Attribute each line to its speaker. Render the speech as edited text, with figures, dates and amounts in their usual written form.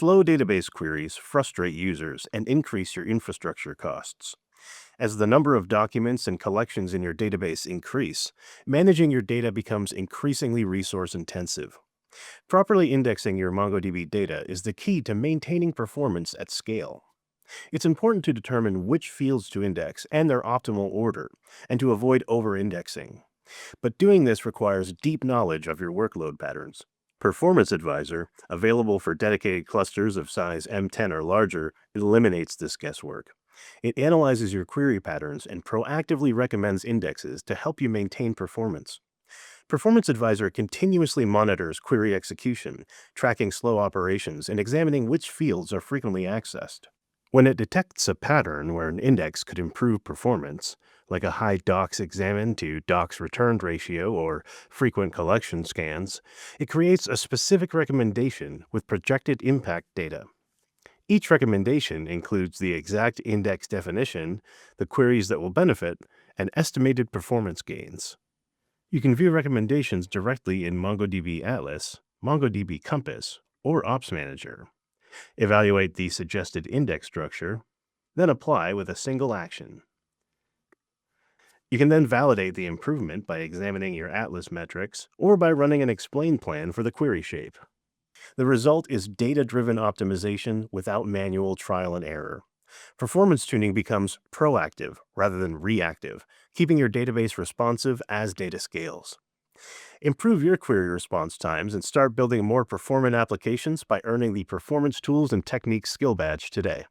Speaker 1: Slow database queries frustrate users and increase your infrastructure costs. As the number of documents and collections in your database increase, managing your data becomes increasingly resource intensive. Properly indexing your MongoDB data is the key to maintaining performance at scale. It's important to determine which fields to index and their optimal order, and to avoid over-indexing. But doing this requires deep knowledge of your workload patterns. Performance Advisor, available for dedicated clusters of size M10 or larger, eliminates this guesswork. It analyzes your query patterns and proactively recommends indexes to help you maintain performance. Performance Advisor continuously monitors query execution, tracking slow operations and examining which fields are frequently accessed. When it detects a pattern where an index could improve performance, like a high docs examined to docs returned ratio or frequent collection scans, it creates a specific recommendation with projected impact data. Each recommendation includes the exact index definition, the queries that will benefit, and estimated performance gains. You can view recommendations directly in MongoDB Atlas, MongoDB Compass, or Ops Manager. Evaluate the suggested index structure, then apply with a single action. You can then validate the improvement by examining your Atlas metrics or by running an explain plan for the query shape. The result is data-driven optimization without manual trial and error. Performance tuning becomes proactive rather than reactive, keeping your database responsive as data scales. Improve your query response times and start building more performant applications by earning the Performance Tools and Techniques skill badge today.